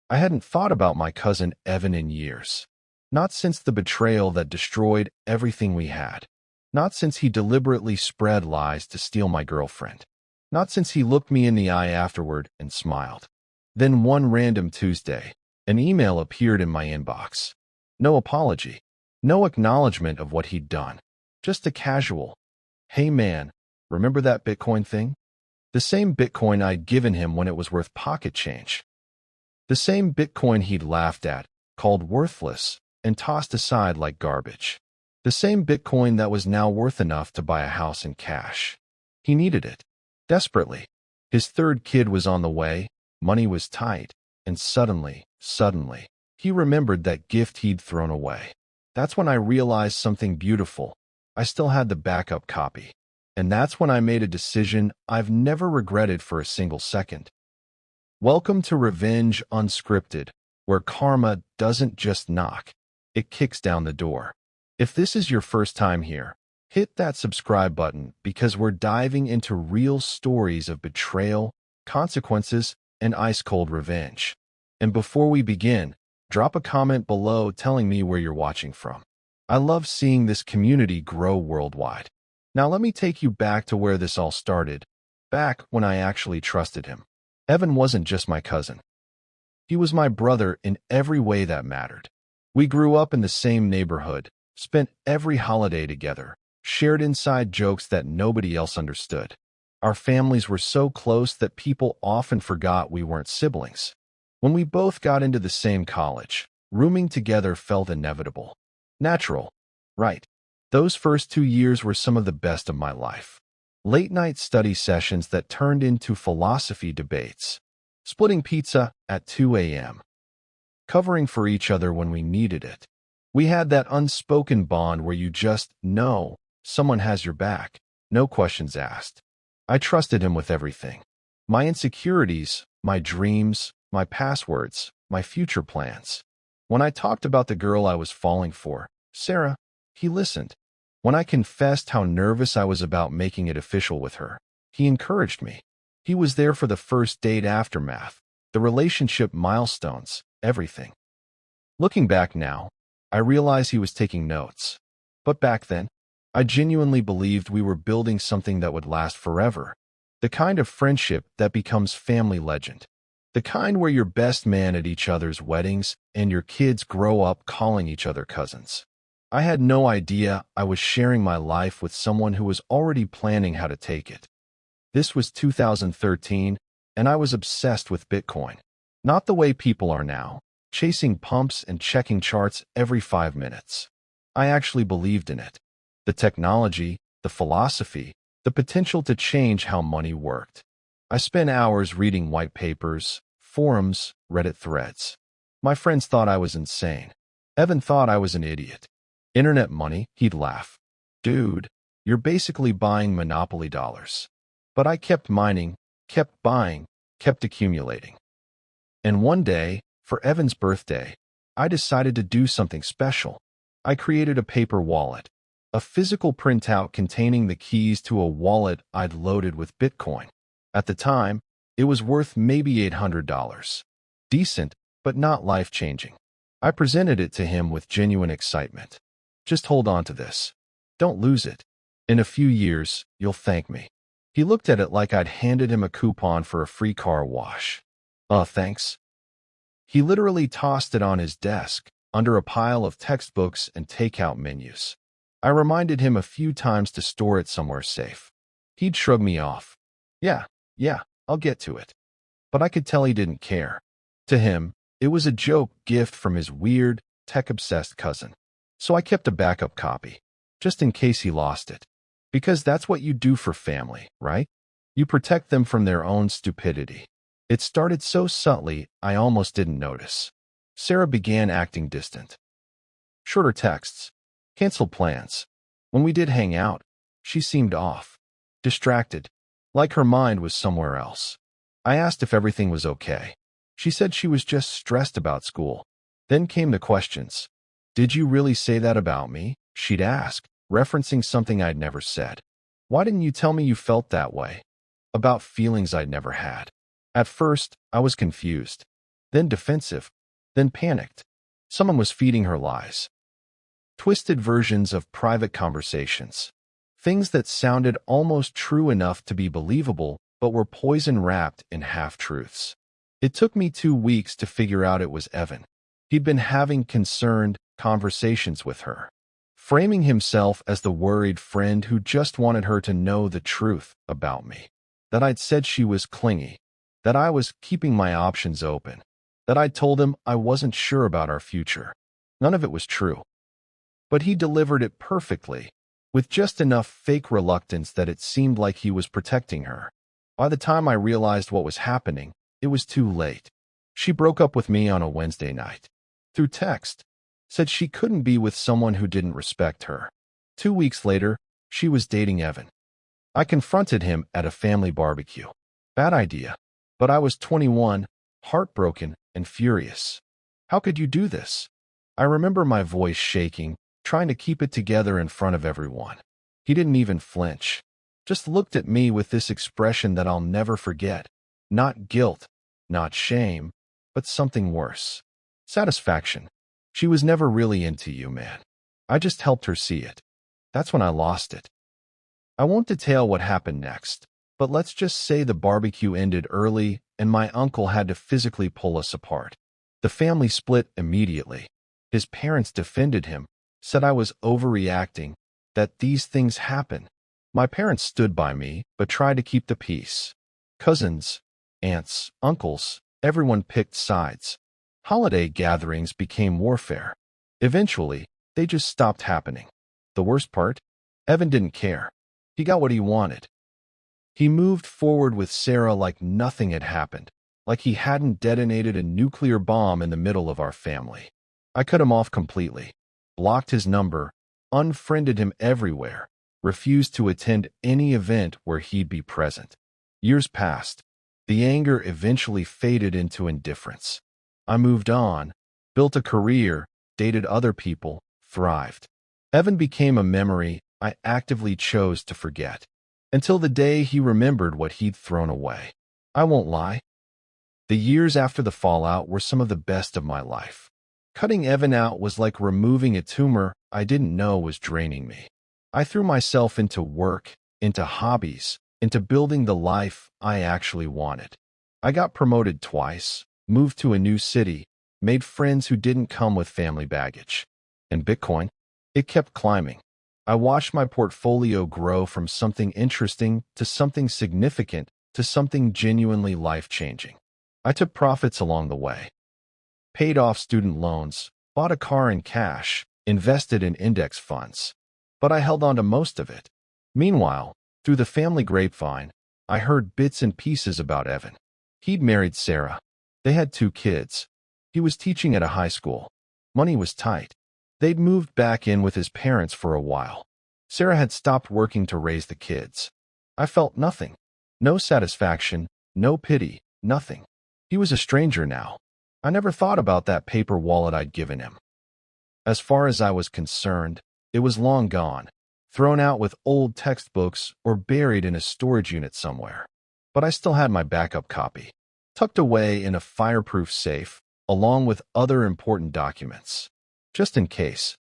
I hadn't thought about my cousin Evan in years. Not since the betrayal that destroyed everything we had. Not since he deliberately spread lies to steal my girlfriend. Not since he looked me in the eye afterward and smiled. Then one random Tuesday, an email appeared in my inbox. No apology. No acknowledgement of what he'd done. Just a casual, "Hey man, remember that Bitcoin thing?" The same Bitcoin I'd given him when it was worth pocket change. The same Bitcoin he'd laughed at, called worthless, and tossed aside like garbage. The same Bitcoin that was now worth enough to buy a house in cash. He needed it. Desperately. His third kid was on the way, money was tight, and suddenly, he remembered that gift he'd thrown away. That's when I realized something beautiful. I still had the backup copy. And that's when I made a decision I've never regretted for a single second. Welcome to Revenge Unscripted, where karma doesn't just knock, it kicks down the door. If this is your first time here, hit that subscribe button because we're diving into real stories of betrayal, consequences, and ice-cold revenge. And before we begin, drop a comment below telling me where you're watching from. I love seeing this community grow worldwide. Now let me take you back to where this all started, back when I actually trusted him. Evan wasn't just my cousin. He was my brother in every way that mattered. We grew up in the same neighborhood, spent every holiday together, shared inside jokes that nobody else understood. Our families were so close that people often forgot we weren't siblings. When we both got into the same college, rooming together felt inevitable. Natural, right? Those first 2 years were some of the best of my life. Late-night study sessions that turned into philosophy debates. Splitting pizza at 2 a.m. Covering for each other when we needed it. We had that unspoken bond where you just know someone has your back, no questions asked. I trusted him with everything. My insecurities, my dreams, my passwords, my future plans. When I talked about the girl I was falling for, Sarah, he listened. When I confessed how nervous I was about making it official with her, he encouraged me. He was there for the first date aftermath, the relationship milestones, everything. Looking back now, I realize he was taking notes. But back then, I genuinely believed we were building something that would last forever. The kind of friendship that becomes family legend. The kind where you're best man at each other's weddings and your kids grow up calling each other cousins. I had no idea I was sharing my life with someone who was already planning how to take it. This was 2013, and I was obsessed with Bitcoin. Not the way people are now, chasing pumps and checking charts every 5 minutes. I actually believed in it. The technology, the philosophy, the potential to change how money worked. I spent hours reading white papers, forums, Reddit threads. My friends thought I was insane. Evan thought I was an idiot. Internet money, he'd laugh. Dude, you're basically buying Monopoly dollars. But I kept mining, kept buying, kept accumulating. And one day, for Evan's birthday, I decided to do something special. I created a paper wallet, a physical printout containing the keys to a wallet I'd loaded with Bitcoin. At the time, it was worth maybe $800. Decent, but not life-changing. I presented it to him with genuine excitement. Just hold on to this. Don't lose it. In a few years, you'll thank me. He looked at it like I'd handed him a coupon for a free car wash. Thanks. He literally tossed it on his desk, under a pile of textbooks and takeout menus. I reminded him a few times to store it somewhere safe. He'd shrug me off. Yeah, I'll get to it. But I could tell he didn't care. To him, it was a joke gift from his weird, tech-obsessed cousin. So I kept a backup copy, just in case he lost it. Because that's what you do for family, right? You protect them from their own stupidity. It started so subtly, I almost didn't notice. Sarah began acting distant. Shorter texts. Canceled plans. When we did hang out, she seemed off. Distracted. Like her mind was somewhere else. I asked if everything was okay. She said she was just stressed about school. Then came the questions. Did you really say that about me? She'd ask, referencing something I'd never said. Why didn't you tell me you felt that way? About feelings I'd never had. At first, I was confused. then defensive, then panicked. Someone was feeding her lies. Twisted versions of private conversations. Things that sounded almost true enough to be believable, but were poison wrapped in half-truths. It took me 2 weeks to figure out it was Evan. He'd been having concerned conversations with her, framing himself as the worried friend who just wanted her to know the truth about me. That I'd said she was clingy, that I was keeping my options open, that I'd told him I wasn't sure about our future. None of it was true. But he delivered it perfectly, with just enough fake reluctance that it seemed like he was protecting her. By the time I realized what was happening, it was too late. She broke up with me on a Wednesday night. Through text, said she couldn't be with someone who didn't respect her. 2 weeks later, she was dating Evan. I confronted him at a family barbecue. Bad idea. But I was 21, heartbroken and furious. How could you do this? I remember my voice shaking, trying to keep it together in front of everyone. He didn't even flinch. Just looked at me with this expression that I'll never forget. Not guilt, not shame, but something worse. Satisfaction. She was never really into you, man. I just helped her see it. That's when I lost it. I won't detail what happened next, but let's just say the barbecue ended early and my uncle had to physically pull us apart. The family split immediately. His parents defended him, said I was overreacting, that these things happen. My parents stood by me, but tried to keep the peace. Cousins, aunts, uncles, everyone picked sides. Holiday gatherings became warfare. Eventually, they just stopped happening. The worst part? Evan didn't care. He got what he wanted. He moved forward with Sarah like nothing had happened, like he hadn't detonated a nuclear bomb in the middle of our family. I cut him off completely, blocked his number, unfriended him everywhere, refused to attend any event where he'd be present. Years passed. The anger eventually faded into indifference. I moved on, built a career, dated other people, thrived. Evan became a memory I actively chose to forget, until the day he remembered what he'd thrown away. I won't lie. The years after the fallout were some of the best of my life. Cutting Evan out was like removing a tumor I didn't know was draining me. I threw myself into work, into hobbies, into building the life I actually wanted. I got promoted twice, moved to a new city, made friends who didn't come with family baggage. And Bitcoin? It kept climbing. I watched my portfolio grow from something interesting to something significant to something genuinely life-changing. I took profits along the way. Paid off student loans, bought a car in cash, invested in index funds. But I held on to most of it. Meanwhile, through the family grapevine, I heard bits and pieces about Evan. He'd married Sarah. They had 2 kids. He was teaching at a high school. Money was tight. They'd moved back in with his parents for a while. Sarah had stopped working to raise the kids. I felt nothing. No satisfaction, no pity, nothing. He was a stranger now. I never thought about that paper wallet I'd given him. As far as I was concerned, it was long gone, thrown out with old textbooks or buried in a storage unit somewhere. But I still had my backup copy, tucked away in a fireproof safe, along with other important documents. Just in case.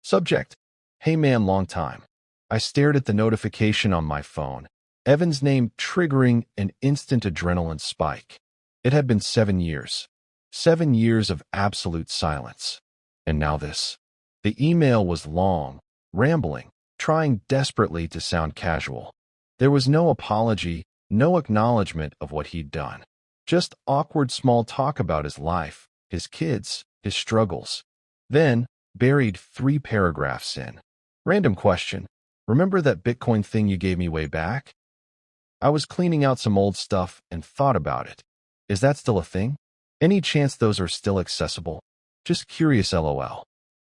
Subject: Hey man, long time. I stared at the notification on my phone, Evan's name triggering an instant adrenaline spike. It had been 7 years. 7 years of absolute silence. And now this. The email was long, rambling, trying desperately to sound casual. There was no apology, no acknowledgement of what he'd done. Just awkward small talk about his life, his kids, his struggles. Then, buried 3 paragraphs in. Random question. Remember that Bitcoin thing you gave me way back? I was cleaning out some old stuff and thought about it. Is that still a thing? Any chance those are still accessible? Just curious, lol.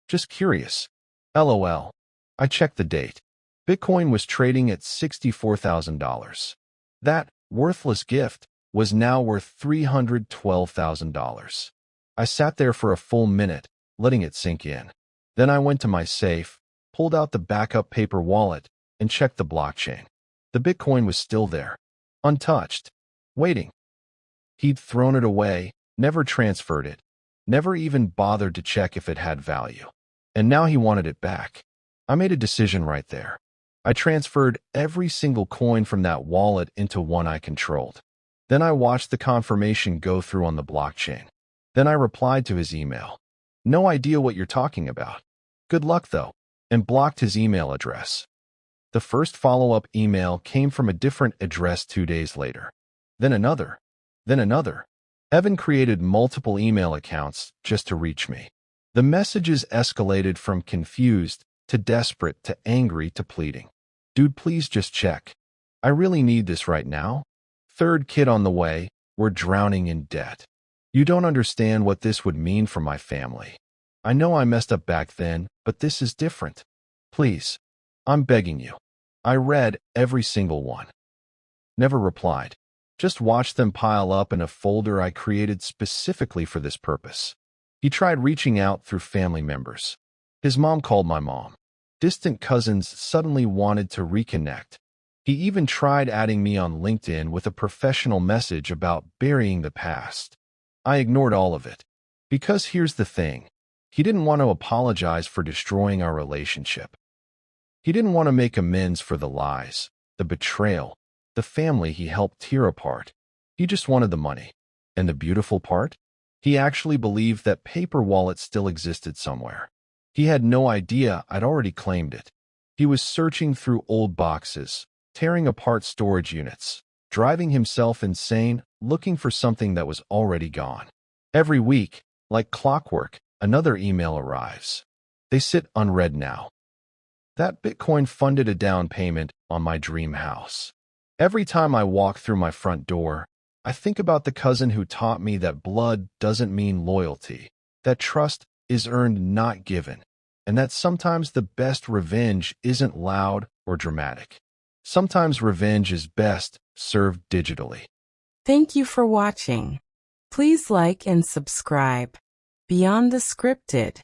Just curious. LOL. I checked the date. Bitcoin was trading at $64,000. That worthless gift was now worth $312,000. I sat there for a full minute, letting it sink in. Then I went to my safe, pulled out the backup paper wallet, and checked the blockchain. The Bitcoin was still there, untouched, waiting. He'd thrown it away, never transferred it, never even bothered to check if it had value. And now he wanted it back. I made a decision right there. I transferred every single coin from that wallet into one I controlled. Then I watched the confirmation go through on the blockchain. Then I replied to his email. No idea what you're talking about. Good luck, though, and blocked his email address. The first follow-up email came from a different address 2 days later. Then another. Then another. Evan created multiple email accounts just to reach me. The messages escalated from confused to desperate to angry to pleading. Dude, please just check. I really need this right now. Third kid on the way. We're drowning in debt. You don't understand what this would mean for my family. I know I messed up back then, but this is different. Please. I'm begging you. I read every single one. Never replied. Just watched them pile up in a folder I created specifically for this purpose. He tried reaching out through family members. His mom called my mom. Distant cousins suddenly wanted to reconnect. He even tried adding me on LinkedIn with a professional message about burying the past. I ignored all of it. Because here's the thing. He didn't want to apologize for destroying our relationship. He didn't want to make amends for the lies, the betrayal, the family he helped tear apart. He just wanted the money. And the beautiful part? He actually believed that paper wallet still existed somewhere. He had no idea I'd already claimed it. He was searching through old boxes, tearing apart storage units, driving himself insane, looking for something that was already gone. Every week, like clockwork, another email arrives. They sit unread now. That Bitcoin funded a down payment on my dream house. Every time I walk through my front door, I think about the cousin who taught me that blood doesn't mean loyalty, that trust is earned, not given, and that sometimes the best revenge isn't loud or dramatic. Sometimes revenge is best served digitally. Thank you for watching. Please like and subscribe. Beyond the Scripted.